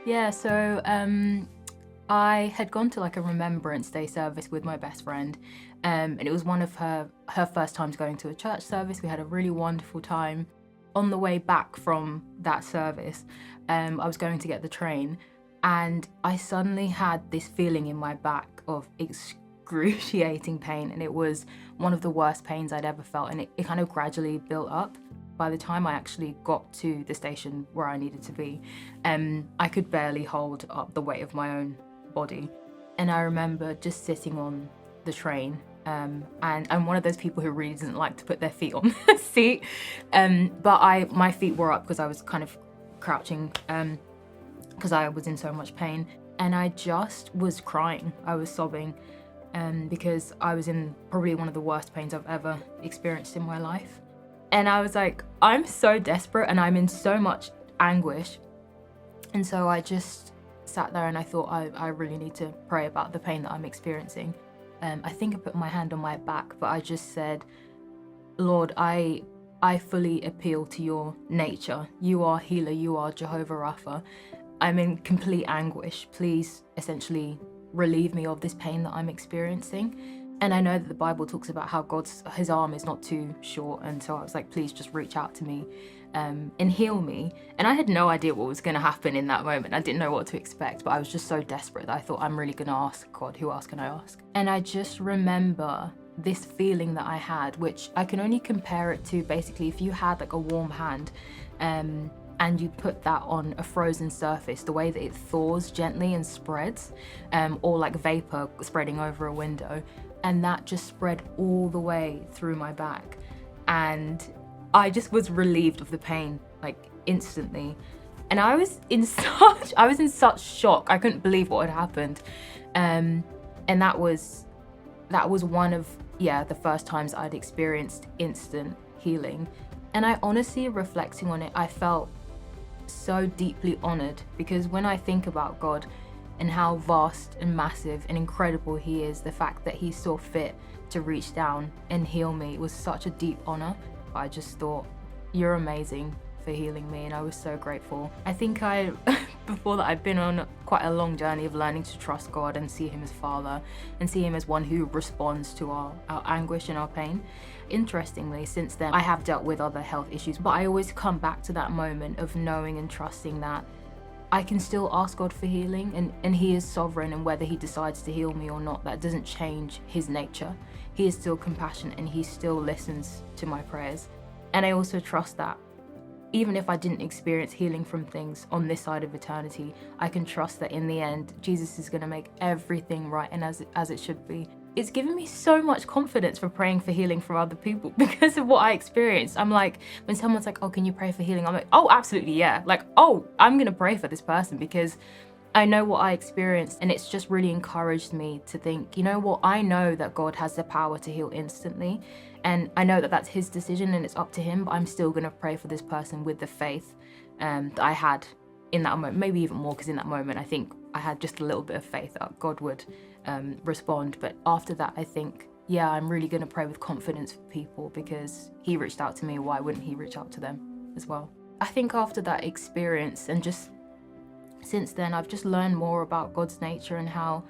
Yeah, so I had gone to like a Remembrance Day service with my best friend, and it was one of her first times going to a church service. We had a really wonderful time. On the way back from that service, I was going to get the train, and I suddenly had this feeling in my back of excruciating pain, and it was one of the worst pains I'd ever felt, and it kind of gradually built up. By the time I actually got to the station where I needed to be, I could barely hold up the weight of my own body. And I remember just sitting on the train, and I'm one of those people who really doesn't like to put their feet on the seat, but my feet were up because I was kind of crouching, because I was in so much pain, and I just was crying. I was sobbing, because I was in probably one of the worst pains I've ever experienced in my life. And I was like, I'm so desperate and I'm in so much anguish. And so I just sat there and I thought, I really need to pray about the pain that I'm experiencing. I think I put my hand on my back, but I just said, Lord, I fully appeal to your nature. You are healer, you are Jehovah Rapha. I'm in complete anguish. Please essentially relieve me of this pain that I'm experiencing. And I know that the Bible talks about how his arm is not too short. And so I was like, please just reach out to me and heal me. And I had no idea what was going to happen in that moment. I didn't know what to expect, but I was just so desperate that I thought, I'm really going to ask God, who else can I ask? And I just remember this feeling that I had, which I can only compare it to basically if you had like a warm hand, and you put that on a frozen surface, the way that it thaws gently and spreads, or like vapor spreading over a window. And that just spread all the way through my back. And I just was relieved of the pain, like instantly. And I was in such shock. I couldn't believe what had happened. And that was one of, the first times I'd experienced instant healing. And I honestly, reflecting on it, I felt so deeply honored, because when I think about God and how vast and massive and incredible he is, the fact that he saw fit to reach down and heal me was such a deep honor. I just thought, you're amazing for healing me, and I was so grateful. I think before that, I'd been on quite a long journey of learning to trust God and see him as Father and see him as one who responds to our anguish and our pain. Interestingly, since then, I have dealt with other health issues, but I always come back to that moment of knowing and trusting that I can still ask God for healing, and he is sovereign, and whether he decides to heal me or not, that doesn't change his nature. He is still compassionate and he still listens to my prayers. And I also trust that even if I didn't experience healing from things on this side of eternity, I can trust that in the end, Jesus is going to make everything right and as it should be. It's given me so much confidence for praying for healing from other people because of what I experienced. I'm like, when someone's like, oh, can you pray for healing? I'm like, oh, absolutely, yeah. Like, oh, I'm gonna pray for this person because I know what I experienced, and it's just really encouraged me to think, you know what, I know that God has the power to heal instantly, and I know that that's his decision and it's up to him, but I'm still gonna pray for this person with the faith that I had in that moment, maybe even more, because in that moment I think I had just a little bit of faith that God would respond. But after that, I think, I'm really going to pray with confidence for people, because he reached out to me. Why wouldn't he reach out to them as well? I think after that experience, and just since then, I've just learned more about God's nature and how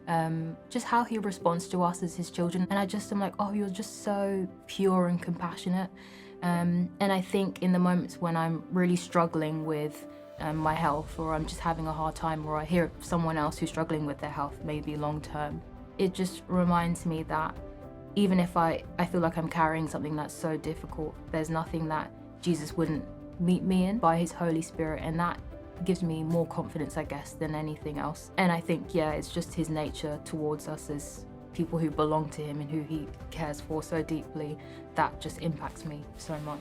he responds to us as his children. And I'm like, oh, you're just so pure and compassionate. And I think in the moments when I'm really struggling with my health, or I'm just having a hard time, or I hear someone else who's struggling with their health, maybe long term, it just reminds me that even if I feel like I'm carrying something that's so difficult, there's nothing that Jesus wouldn't meet me in by his Holy Spirit, and that gives me more confidence, I guess, than anything else. And I think, it's just his nature towards us as people who belong to him and who he cares for so deeply, that just impacts me so much.